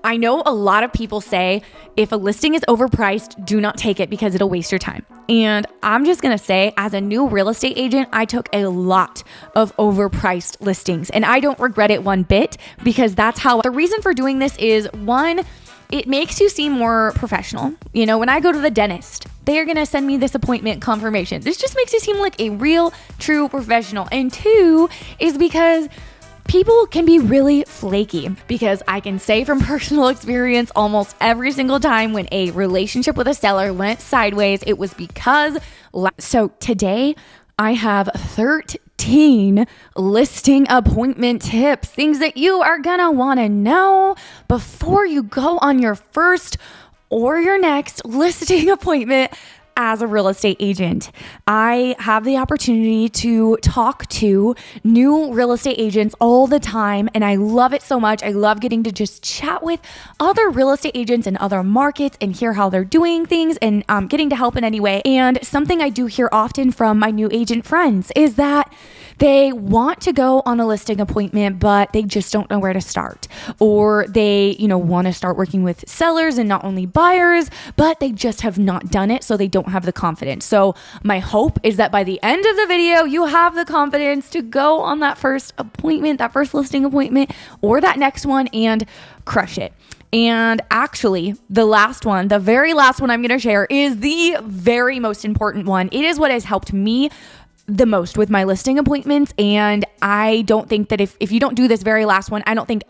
I know a lot of people say if a listing is overpriced, do not take it because it'll waste your time. And I'm just going to say, as a new real estate agent, I took a lot of overpriced listings and I don't regret it one bit, because that's how the reason for doing this is, one, it makes you seem more professional. You know, when I go to the dentist, they are going to send me this appointment confirmation. This just makes you seem like a real, true professional. And two is because people can be really flaky, because I can say from personal experience, almost every single time when a relationship with a seller went sideways, it was because. So today I have 13 listing appointment tips, things that you are gonna wanna know before you go on your first or your next listing appointment as a real estate agent. I have the opportunity to talk to new real estate agents all the time, and I love it so much. I love getting to just chat with other real estate agents in other markets and hear how they're doing things, and getting to help in any way. And something I do hear often from my new agent friends is that they want to go on a listing appointment, but they just don't know where to start. Or they, want to start working with sellers and not only buyers, but they just have not done it, so they don't have the confidence. So my hope is that by the end of the video, you have the confidence to go on that first appointment, that first listing appointment, or that next one, and crush it. And actually, the very last one I'm going to share is the very most important one. It is what has helped me the most with my listing appointments. And I don't think that if you don't do this very last one, I don't think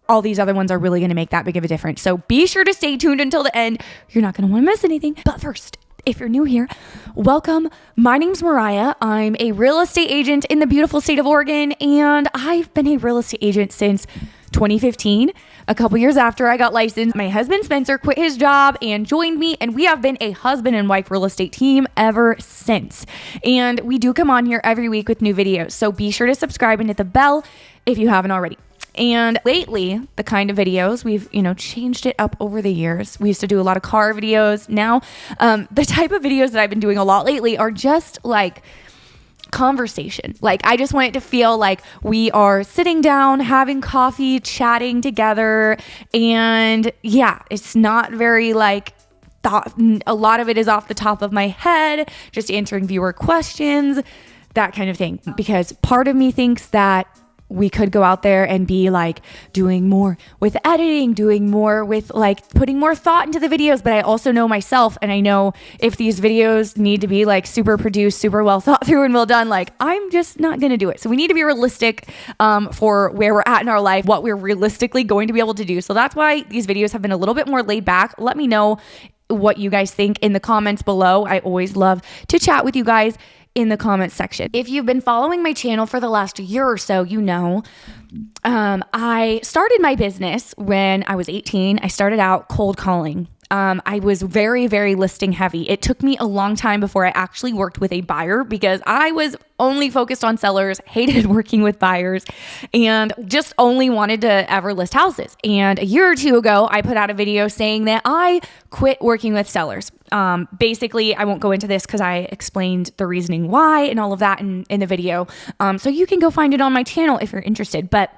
all these other ones are really going to make that big of a difference. So be sure to stay tuned until the end. You're not going to want to miss anything. But first, if you're new here, welcome. My name's Mariah. I'm a real estate agent in the beautiful state of Oregon, and I've been a real estate agent since 2015. A couple years after I got licensed, my husband Spencer quit his job and joined me, and we have been a husband and wife real estate team ever since. And we do come on here every week with new videos, so be sure to subscribe and hit the bell if you haven't already. And lately, the kind of videos, we've, changed it up over the years. We used to do a lot of car videos. Now, the type of videos that I've been doing a lot lately are just like conversation. Like, I just want it to feel like we are sitting down, having coffee, chatting together. And yeah, it's not very a lot of it is off the top of my head, just answering viewer questions, that kind of thing. Because part of me thinks that we could go out there and be doing more with editing, doing more with putting more thought into the videos. But I also know myself, and I know if these videos need to be super produced, super well thought through and well done, I'm just not going to do it. So we need to be realistic for where we're at in our life, what we're realistically going to be able to do. So that's why these videos have been a little bit more laid back. Let me know what you guys think in the comments below. I always love to chat with you guys in the comments section. If you've been following my channel for the last year or so, I started my business when I was 18. I started out cold calling. I was very, very listing heavy. It took me a long time before I actually worked with a buyer, because I was only focused on sellers, hated working with buyers, and just only wanted to ever list houses. And a year or two ago, I put out a video saying that I quit working with sellers. Basically, I won't go into this because I explained the reasoning why and all of that in the video. So you can go find it on my channel if you're interested. But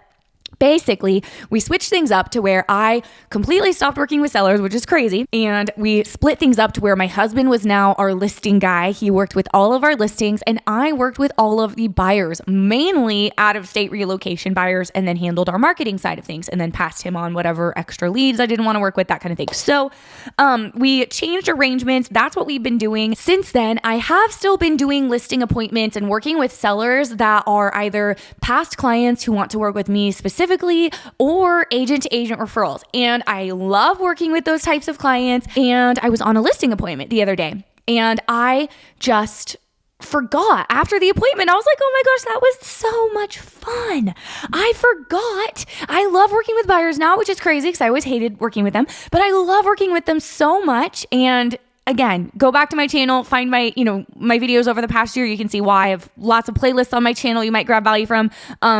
basically, we switched things up to where I completely stopped working with sellers, which is crazy. And we split things up to where my husband was now our listing guy. He worked with all of our listings, and I worked with all of the buyers, mainly out-of-state relocation buyers, and then handled our marketing side of things, and then passed him on whatever extra leads I didn't want to work with, that kind of thing. So we changed arrangements. That's what we've been doing. Since then, I have still been doing listing appointments and working with sellers that are either past clients who want to work with me specifically, or agent-to-agent referrals. And I love working with those types of clients. And I was on a listing appointment the other day, and I just forgot after the appointment. I was like, oh my gosh, that was so much fun. I forgot. I love working with buyers now, which is crazy because I always hated working with them, but I love working with them so much. And again, go back to my channel, find my videos over the past year. You can see why. I have lots of playlists on my channel you might grab value from,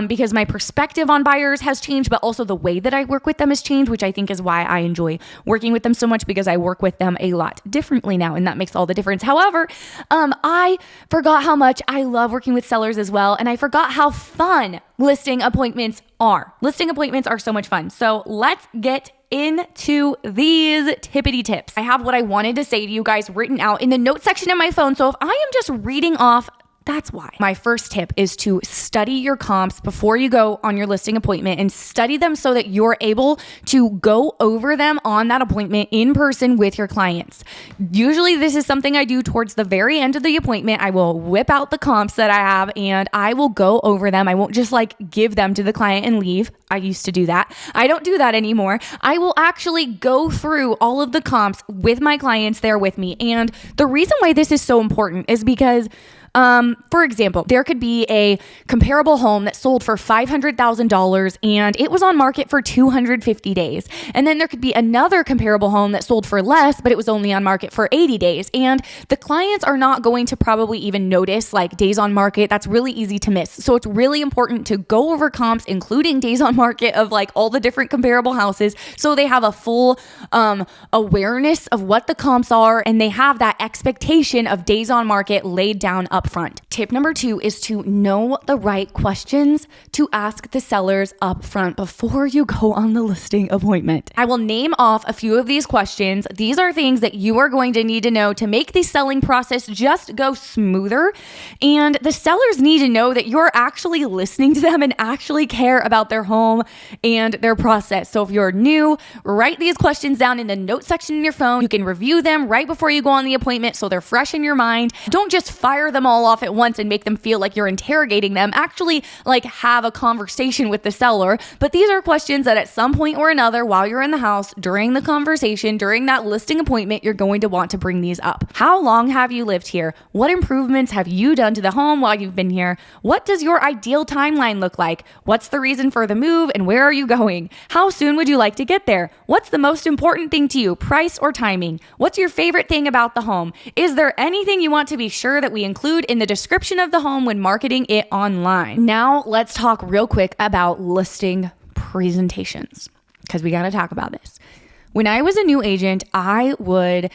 because my perspective on buyers has changed, but also the way that I work with them has changed, which I think is why I enjoy working with them so much, because I work with them a lot differently now, and that makes all the difference. However, I forgot how much I love working with sellers as well, and I forgot how fun listing appointments are. Listing appointments are so much fun. So let's get into these tippity tips. I have what I wanted to say to you guys written out in the notes section of my phone. So if I am just reading off, that's why. My first tip is to study your comps before you go on your listing appointment, and study them so that you're able to go over them on that appointment in person with your clients. Usually this is something I do towards the very end of the appointment. I will whip out the comps that I have and I will go over them. I won't just like give them to the client and leave. I used to do that. I don't do that anymore. I will actually go through all of the comps with my clients there with me. And the reason why this is so important is because for example, there could be a comparable home that sold for $500,000 and it was on market for 250 days. And then there could be another comparable home that sold for less, but it was only on market for 80 days. And the clients are not going to probably even notice like days on market. That's really easy to miss. So it's really important to go over comps, including days on market of like all the different comparable houses. So they have a full awareness of what the comps are, and they have that expectation of days on market laid down up front. Tip number 2 is to know the right questions to ask the sellers up front before you go on the listing appointment. I will name off a few of these questions. These are things that you are going to need to know to make the selling process just go smoother. And the sellers need to know that you're actually listening to them and actually care about their home and their process. So if you're new, write these questions down in the notes section in your phone. You can review them right before you go on the appointment so they're fresh in your mind. Don't just fire them all off at once and make them feel like you're interrogating them. Actually, like, have a conversation with the seller. But these are questions that at some point or another, while you're in the house, during the conversation, during that listing appointment, you're going to want to bring these up. How long have you lived here? What improvements have you done to the home while you've been here? What does your ideal timeline look like? What's the reason for the move and where are you going? How soon would you like to get there? What's the most important thing to you, price or timing? What's your favorite thing about the home? Is there anything you want to be sure that we include in the description of the home when marketing it online? Now let's talk real quick about listing presentations, because we got to talk about this. When I was a new agent, I would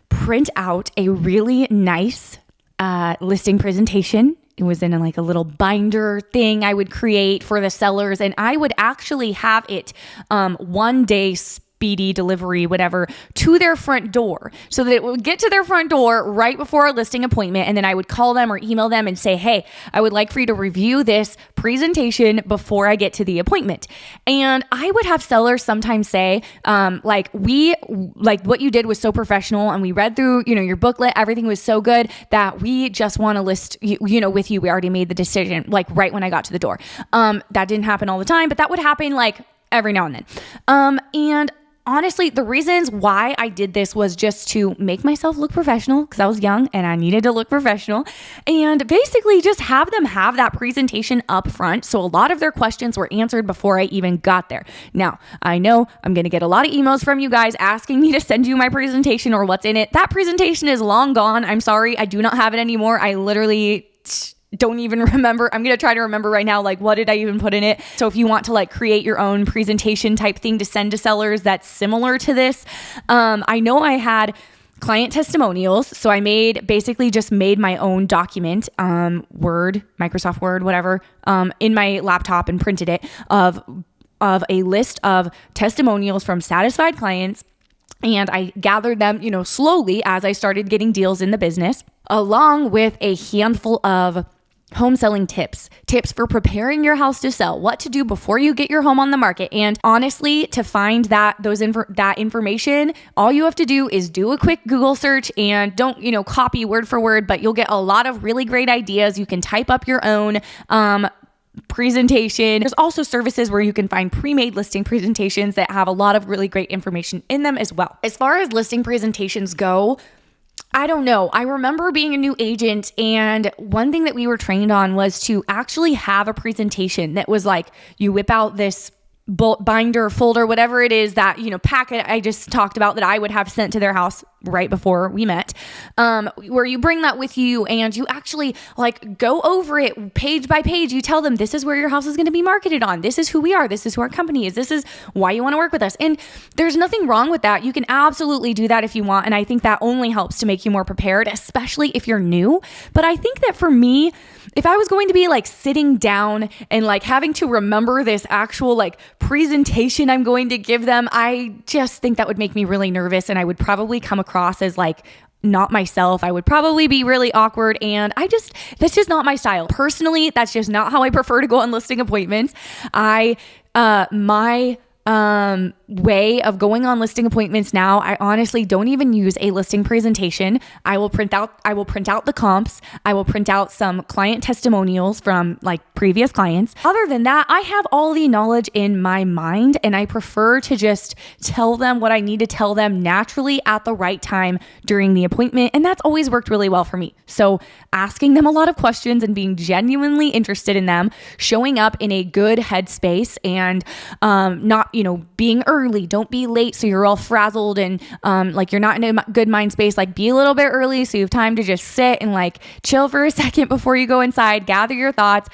print out a really nice listing presentation. It was in like a little binder thing I would create for the sellers, and I would actually have it one day speedy delivery, whatever, to their front door, so that it would get to their front door right before our listing appointment. And then I would call them or email them and say, hey, I would like for you to review this presentation before I get to the appointment. And I would have sellers sometimes say, what you did was so professional, and we read through, your booklet, everything was so good that we just want to list, with you. We already made the decision, like right when I got to the door. That didn't happen all the time, but that would happen like every now and then. And honestly, the reasons why I did this was just to make myself look professional, because I was young and I needed to look professional, and basically just have them have that presentation up front. So a lot of their questions were answered before I even got there. Now, I know I'm going to get a lot of emails from you guys asking me to send you my presentation or what's in it. That presentation is long gone. I'm sorry. I do not have it anymore. I literally don't even remember. I'm going to try to remember right now, like, what did I even put in it? So if you want to like create your own presentation type thing to send to sellers that's similar to this, I know I had client testimonials. So I just made my own document, Word, Microsoft Word, whatever, in my laptop, and printed it of a list of testimonials from satisfied clients. And I gathered them, slowly as I started getting deals in the business, along with a handful of home selling tips for preparing your house to sell, what to do before you get your home on the market. And honestly, to find that information, all you have to do is do a quick Google search, and don't, copy word for word, but you'll get a lot of really great ideas. You can type up your own, presentation. There's also services where you can find pre-made listing presentations that have a lot of really great information in them as well. As far as listing presentations go, I don't know. I remember being a new agent, and one thing that we were trained on was to actually have a presentation that was like, you whip out this binder, folder, whatever it is that, packet I just talked about that I would have sent to their house right before we met, where you bring that with you and you actually like go over it page by page. You tell them this is where your house is going to be marketed on. This is who we are. This is who our company is. This is why you want to work with us. And there's nothing wrong with that. You can absolutely do that if you want. And I think that only helps to make you more prepared, especially if you're new. But I think that for me, if I was going to be like sitting down and like having to remember this actual like presentation I'm going to give them, I just think that would make me really nervous and I would probably come across as like not myself. I would probably be really awkward and that's just not my style. Personally, that's just not how I prefer to go on listing appointments. My way of going on listing appointments now, I honestly don't even use a listing presentation. I will print out the comps. I will print out some client testimonials from like previous clients. Other than that, I have all the knowledge in my mind and I prefer to just tell them what I need to tell them naturally at the right time during the appointment. And that's always worked really well for me. So asking them a lot of questions and being genuinely interested in them, showing up in a good headspace and not, being early. Don't be late so you're all frazzled and like you're not in a good mind space. Like be a little bit early so you have time to just sit and like chill for a second before you go inside, gather your thoughts.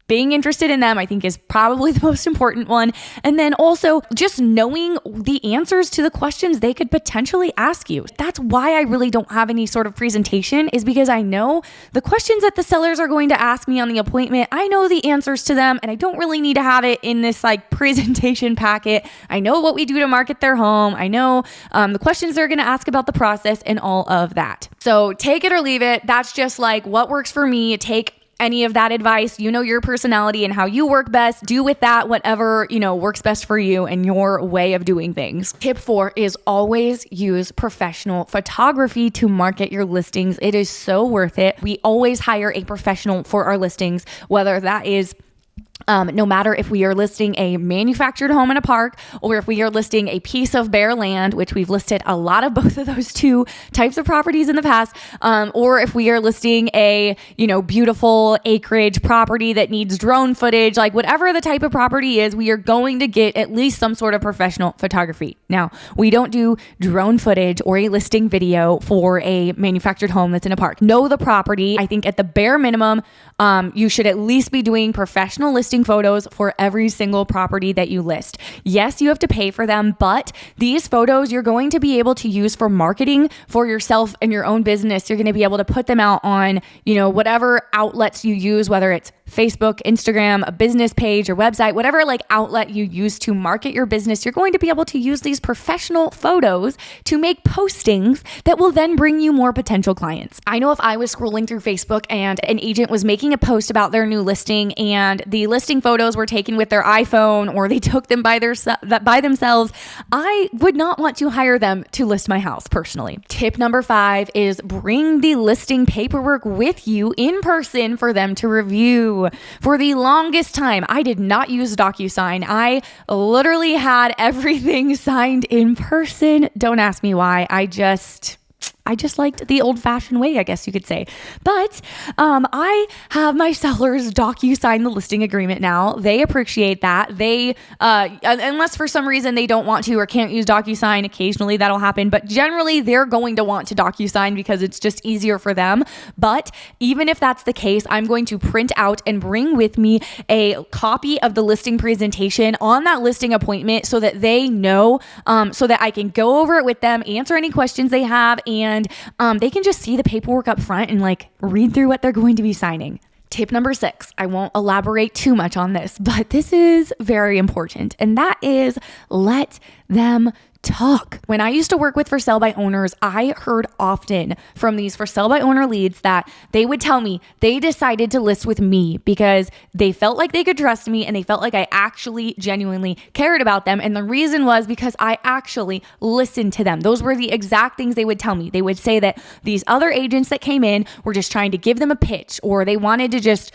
Being interested in them, I think, is probably the most important one. And then also just knowing the answers to the questions they could potentially ask you. That's why I really don't have any sort of presentation, is because I know the questions that the sellers are going to ask me on the appointment. I know the answers to them and I don't really need to have it in this like presentation packet. I know what we do to market their home. I know the questions they're going to ask about the process and all of that. So take it or leave it. That's just like what works for me. Take any of that advice, your personality and how you work best. Do with that whatever, works best for you and your way of doing things. Tip 4 is always use professional photography to market your listings. It is so worth it. We always hire a professional for our listings, whether that is no matter if we are listing a manufactured home in a park or if we are listing a piece of bare land, which we've listed a lot of both of those two types of properties in the past, or if we are listing a, beautiful acreage property that needs drone footage, like whatever the type of property is, we are going to get at least some sort of professional photography. Now, we don't do drone footage or a listing video for a manufactured home that's in a park. Know the property. I think at the bare minimum, you should at least be doing professional listing photos for every single property that you list. Yes, you have to pay for them, but these photos you're going to be able to use for marketing for yourself and your own business. You're going to be able to put them out on, whatever outlets you use, whether it's Facebook, Instagram, a business page or website, whatever like outlet you use to market your business, you're going to be able to use these professional photos to make postings that will then bring you more potential clients. I know if I was scrolling through Facebook and an agent was making a post about their new listing and the listing photos were taken with their iPhone or they took them by themselves, I would not want to hire them to list my house personally. Tip number 5 is bring the listing paperwork with you in person for them to review. For the longest time, I did not use DocuSign. I literally had everything signed in person. Don't ask me why. I just liked the old-fashioned way, I guess you could say. But I have my sellers DocuSign the listing agreement now. They appreciate that. They, unless for some reason they don't want to or can't use DocuSign, occasionally that'll happen. But generally, they're going to want to DocuSign because it's just easier for them. But even if that's the case, I'm going to print out and bring with me a copy of the listing presentation on that listing appointment so that they know, so that I can go over it with them, answer any questions they have, and they can just see the paperwork up front and like read through what they're going to be signing. Tip number 6, I won't elaborate too much on this, but this is very important, and that is let them talk. When I used to work with for sale by owners, I heard often from these for sale by owner leads that they would tell me they decided to list with me because they felt like they could trust me and they felt like I actually genuinely cared about them. And the reason was because I actually listened to them. Those were the exact things they would tell me. They would say that these other agents that came in were just trying to give them a pitch, or they wanted to just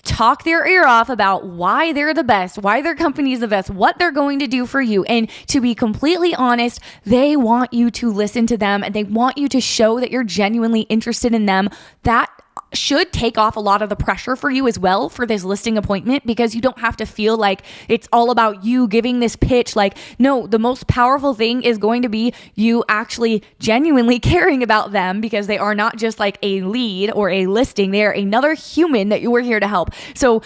talk their ear off about why they're the best, why their company is the best, what they're going to do for you. And to be completely honest, they want you to listen to them and they want you to show that you're genuinely interested in them. That should take off a lot of the pressure for you as well for this listing appointment, because you don't have to feel like it's all about you giving this pitch. Like, no, the most powerful thing is going to be you actually genuinely caring about them, because they are not just like a lead or a listing. They are another human that you were here to help. So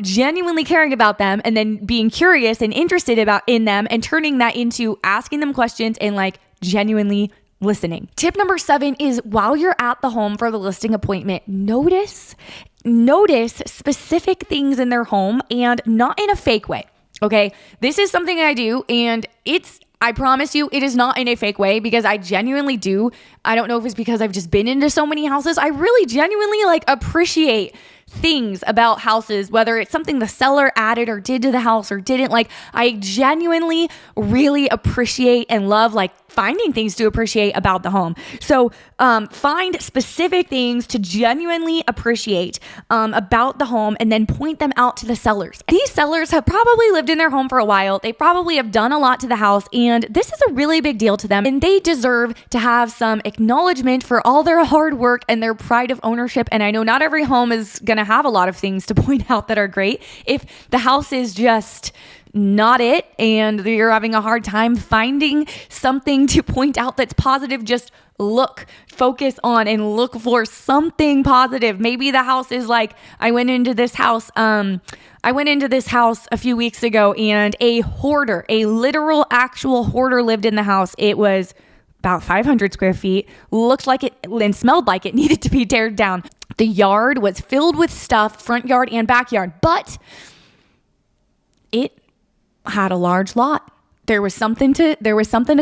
genuinely caring about them, and then being curious and interested in them, and turning that into asking them questions and like genuinely listening. Tip number 7 is, while you're at the home for the listing appointment, notice specific things in their home, and not in a fake way. Okay. This is something I do, and I promise you, it is not in a fake way, because I genuinely do. I don't know if it's because I've just been into so many houses. I really genuinely like appreciate things about houses, whether it's something the seller added or did to the house or didn't. Like, I genuinely really appreciate and love like finding things to appreciate about the home. So find specific things to genuinely appreciate about the home, and then point them out to the sellers. These sellers have probably lived in their home for a while. They probably have done a lot to the house, and this is a really big deal to them, and they deserve to have some acknowledgement for all their hard work and their pride of ownership. And I know not every home is going to have a lot of things to point out that are great. If the house is just not it, and you're having a hard time finding something to point out that's positive, just focus on and look for something positive. Maybe the house is like, I went into this house a few weeks ago, and a literal actual hoarder lived in the house. It was about 500 square feet, looked like it and smelled like it needed to be teared down. The yard was filled with stuff, front yard and backyard, but it had a large lot. There was something to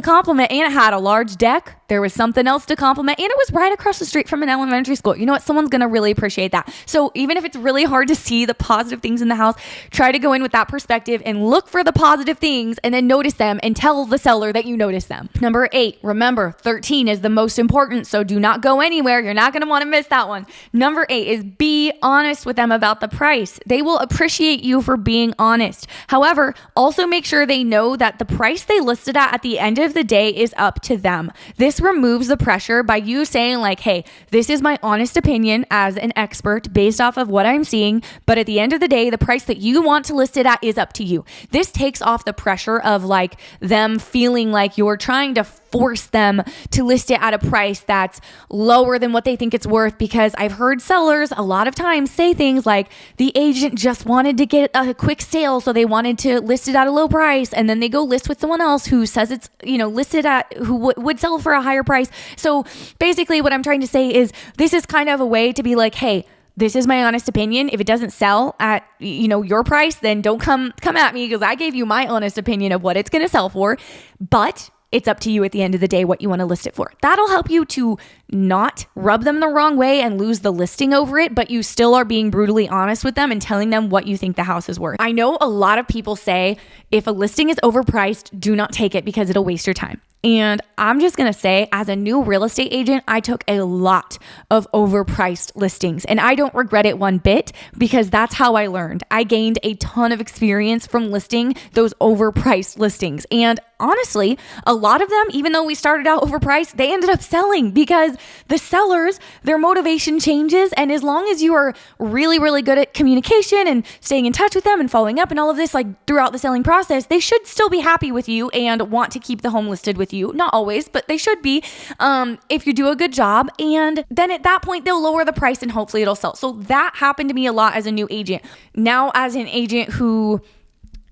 compliment, and it had a large deck. There was something else to compliment, and it was right across the street from an elementary school. You know what? Someone's going to really appreciate that. So even if it's really hard to see the positive things in the house, try to go in with that perspective and look for the positive things, and then notice them and tell the seller that you notice them. Number 8, remember 13 is the most important. So do not go anywhere. You're not going to want to miss that one. Number 8 is be honest with them about the price. They will appreciate you for being honest. However, also make sure they know that the price they listed at the end of the day is up to them. This removes the pressure by you saying like, hey, this is my honest opinion as an expert based off of what I'm seeing, but at the end of the day, the price that you want to list it at is up to you. This takes off the pressure of like them feeling like you're trying to force them to list it at a price that's lower than what they think it's worth, because I've heard sellers a lot of times say things like the agent just wanted to get a quick sale, so they wanted to list it at a low price, and then they go list with someone else who says it's, listed at, who would sell for a higher price. So basically what I'm trying to say is this is kind of a way to be like, hey, this is my honest opinion. If it doesn't sell at, your price, then don't come at me, because I gave you my honest opinion of what it's going to sell for. But it's up to you at the end of the day what you want to list it for. That'll help you to not rub them the wrong way and lose the listing over it, but you still are being brutally honest with them and telling them what you think the house is worth. I know a lot of people say if a listing is overpriced, do not take it because it'll waste your time. And I'm just going to say, as a new real estate agent, I took a lot of overpriced listings, and I don't regret it one bit, because that's how I learned. I gained a ton of experience from listing those overpriced listings. And honestly, a lot of them, even though we started out overpriced, they ended up selling, because the sellers, their motivation changes. And as long as you are really, really good at communication and staying in touch with them and following up and all of this, like throughout the selling process, they should still be happy with you and want to keep the home listed with you. Not always, but they should be, if you do a good job. And then at that point, they'll lower the price and hopefully it'll sell. So that happened to me a lot as a new agent. Now, as an agent who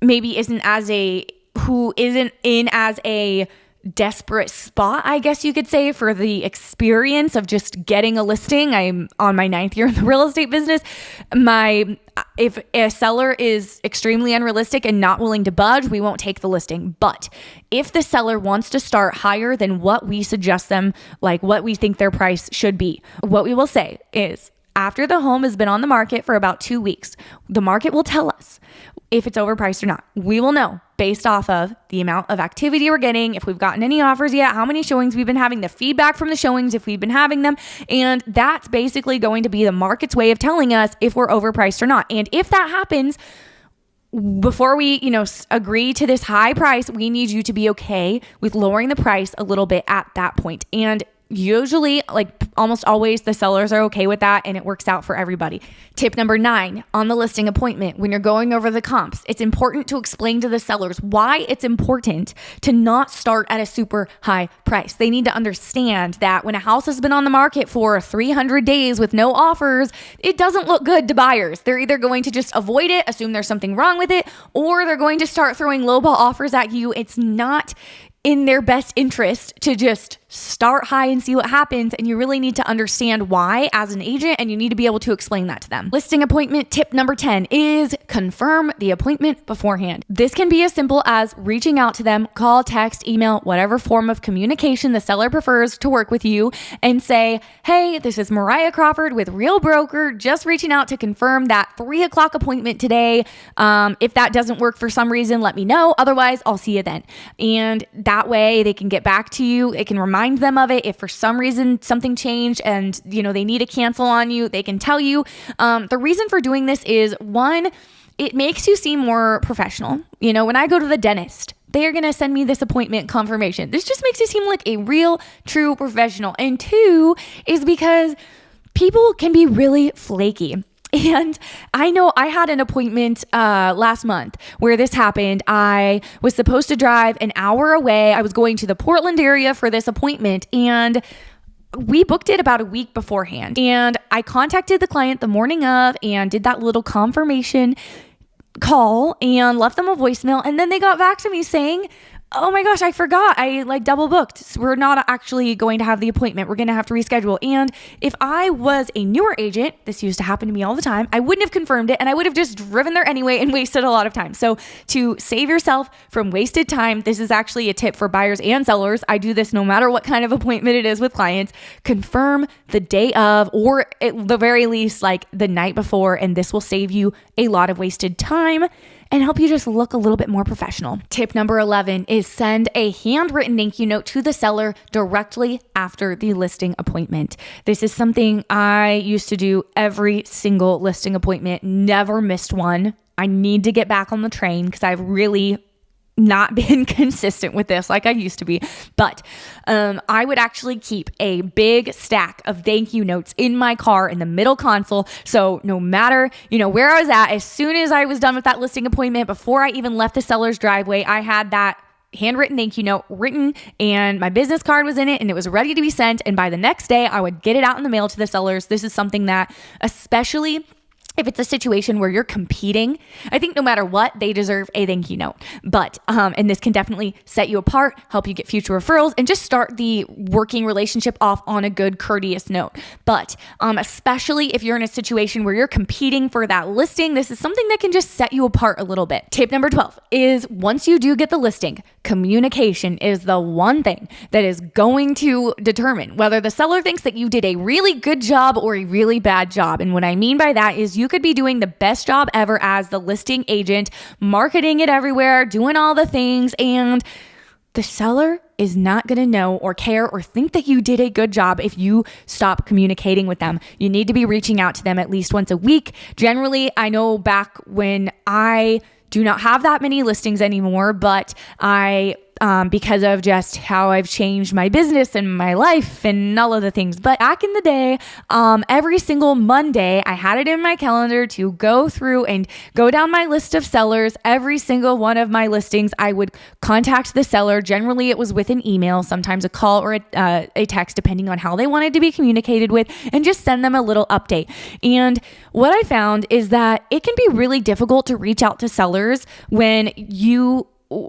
maybe isn't in as a desperate spot, I guess you could say, for the experience of just getting a listing. I'm on my 9th year in the real estate business. If a seller is extremely unrealistic and not willing to budge, we won't take the listing. But if the seller wants to start higher than what we suggest them, like what we think their price should be, what we will say is, after the home has been on the market for about 2 weeks, the market will tell us if it's overpriced or not. We will know based off of the amount of activity we're getting, if we've gotten any offers yet, how many showings we've been having, the feedback from the showings, if we've been having them. And that's basically going to be the market's way of telling us if we're overpriced or not. And if that happens, before we, agree to this high price, we need you to be okay with lowering the price a little bit at that point. And usually, like almost always the sellers are okay with that and it works out for everybody. Tip number 9, on the listing appointment, when you're going over the comps, it's important to explain to the sellers why it's important to not start at a super high price. They need to understand that when a house has been on the market for 300 days with no offers, it doesn't look good to buyers. They're either going to just avoid it, assume there's something wrong with it, or they're going to start throwing lowball offers at you. It's not in their best interest to just start high and see what happens. And you really need to understand why as an agent, and you need to be able to explain that to them. Listing appointment tip number 10 is confirm the appointment beforehand. This can be as simple as reaching out to them, call, text, email, whatever form of communication the seller prefers to work with you, and say, hey, this is Mariah Crawford with Real Broker, just reaching out to confirm that 3 o'clock appointment today. If that doesn't work for some reason, let me know. Otherwise, I'll see you then. And that way they can get back to you. It can remind them of it. If for some reason something changed and they need to cancel on you, they can tell you. The reason for doing this is, one, it makes you seem more professional. When I go to the dentist, they are going to send me this appointment confirmation. This just makes you seem like a real, true professional. And 2 is because people can be really flaky. And I know I had an appointment last month where this happened. I was supposed to drive an hour away. I was going to the Portland area for this appointment, and we booked it about a week beforehand. And I contacted the client the morning of and did that little confirmation call and left them a voicemail. And then they got back to me saying, oh my gosh, I forgot. I double booked. So we're not actually going to have the appointment. We're going to have to reschedule. And if I was a newer agent, this used to happen to me all the time, I wouldn't have confirmed it and I would have just driven there anyway and wasted a lot of time. So to save yourself from wasted time, this is actually a tip for buyers and sellers. I do this no matter what kind of appointment it is with clients. Confirm the day of, or at the very least, the night before, and this will save you a lot of wasted time and help you just look a little bit more professional. Tip number 11 is send a handwritten thank you note to the seller directly after the listing appointment. This is something I used to do every single listing appointment, never missed one. I need to get back on the train because I've really not been consistent with this like I used to be. But I would actually keep a big stack of thank you notes in my car in the middle console. So no matter, where I was at, as soon as I was done with that listing appointment, before I even left the seller's driveway, I had that handwritten thank you note written and my business card was in it and it was ready to be sent. And by the next day, I would get it out in the mail to the sellers. This is something that, especially if it's a situation where you're competing, I think no matter what, they deserve a thank you note. But, and this can definitely set you apart, help you get future referrals, and just start the working relationship off on a good, courteous note. But, especially if you're in a situation where you're competing for that listing, this is something that can just set you apart a little bit. Tip number 12 is, once you do get the listing, communication is the one thing that is going to determine whether the seller thinks that you did a really good job or a really bad job. And what I mean by that is, you could be doing the best job ever as the listing agent, marketing it everywhere, doing all the things, and the seller is not going to know or care or think that you did a good job if you stop communicating with them. You need to be reaching out to them at least once a week. Generally, I know back when I do not have that many listings anymore, but because of just how I've changed my business and my life and all of the things. But back in the day, every single Monday, I had it in my calendar to go through and go down my list of sellers. Every single one of my listings, I would contact the seller. Generally, it was with an email, sometimes a call or a text, depending on how they wanted to be communicated with, and just send them a little update. And what I found is that it can be really difficult to reach out to sellers when you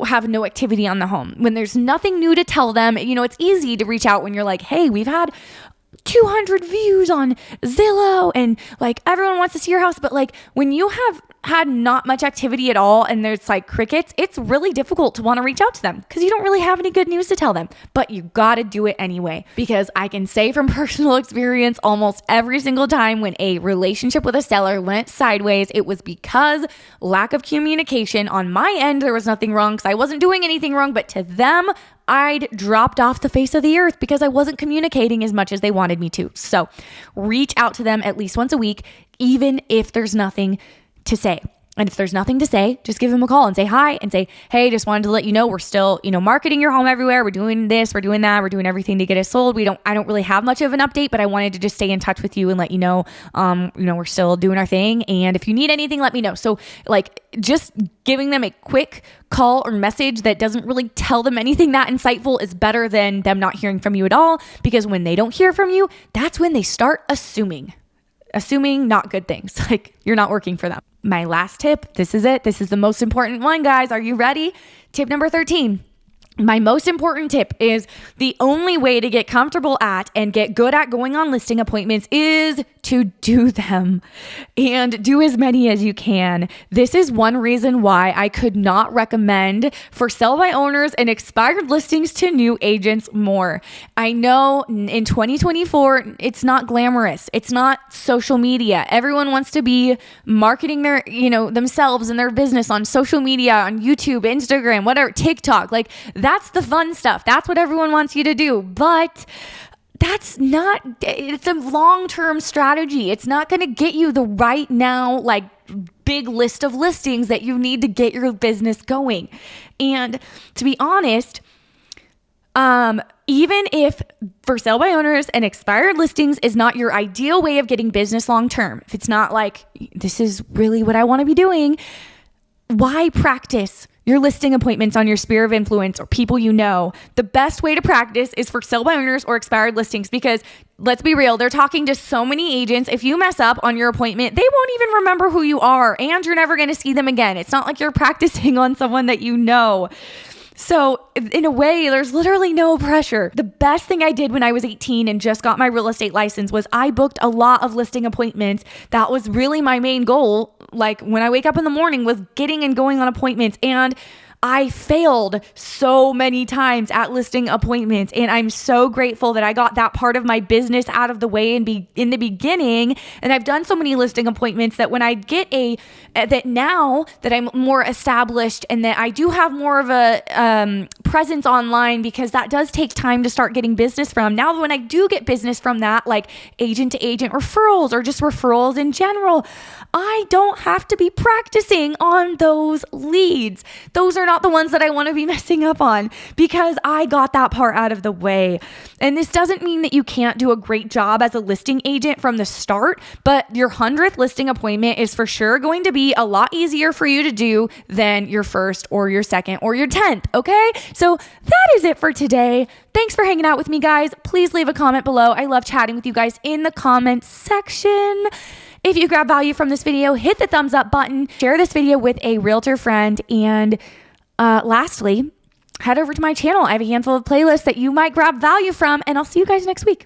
have no activity on the home, when there's nothing new to tell them. It's easy to reach out when you're like, hey, we've had 200 views on Zillow and everyone wants to see your house. But when you have had not much activity at all and there's crickets, it's really difficult to want to reach out to them because you don't really have any good news to tell them. But you got to do it anyway, because I can say from personal experience, almost every single time when a relationship with a seller went sideways, it was because lack of communication. On my end, there was nothing wrong because I wasn't doing anything wrong, but to them, I'd dropped off the face of the earth because I wasn't communicating as much as they wanted me to. So reach out to them at least once a week, even if there's nothing to say. And if there's nothing to say, just give them a call and say hi and say, hey, just wanted to let you know we're still, marketing your home everywhere. We're doing this, we're doing that, we're doing everything to get it sold. I don't really have much of an update, but I wanted to just stay in touch with you and let you know, we're still doing our thing. And if you need anything, let me know. So just giving them a quick call or message that doesn't really tell them anything that insightful is better than them not hearing from you at all, because when they don't hear from you, that's when they start assuming not good things, like you're not working for them. My last tip, this is it. This is the most important one, guys. Are you ready? Tip number 13. My most important tip is the only way to get comfortable at and get good at going on listing appointments is to do them, and do as many as you can. This is one reason why I could not recommend for sell by owners and expired listings to new agents more. I know in 2024, it's not glamorous. It's not social media. Everyone wants to be marketing their, themselves and their business on social media, on YouTube, Instagram, whatever, TikTok. That's the fun stuff. That's what everyone wants you to do. But it's a long-term strategy. It's not going to get you the right now, big list of listings that you need to get your business going. And to be honest, even if for sale by owners and expired listings is not your ideal way of getting business long-term, if it's not this is really what I want to be doing, why practice your listing appointments on your sphere of influence or people you know? The best way to practice is for sale by owners or expired listings, because let's be real, they're talking to so many agents. If you mess up on your appointment, they won't even remember who you are, and you're never going to see them again. It's not like you're practicing on someone that you know. So in a way, there's literally no pressure. The best thing I did when I was 18 and just got my real estate license was I booked a lot of listing appointments. That was really my main goal. When I wake up in the morning, was getting and going on appointments. And I failed so many times at listing appointments, and I'm so grateful that I got that part of my business out of the way in the beginning. And I've done so many listing appointments that when I get that now that I'm more established and that I do have more of a presence online, because that does take time to start getting business from. Now, when I do get business from that, like agent to agent referrals or just referrals in general, I don't have to be practicing on those leads. Those are not the ones that I want to be messing up on, because I got that part out of the way. And this doesn't mean that you can't do a great job as a listing agent from the start, but your 100th listing appointment is for sure going to be a lot easier for you to do than your first or your second or your 10th. Okay. So that is it for today. Thanks for hanging out with me, guys. Please leave a comment below. I love chatting with you guys in the comments section. If you grab value from this video, hit the thumbs up button, share this video with a realtor friend, and lastly, head over to my channel. I have a handful of playlists that you might grab value from, and I'll see you guys next week.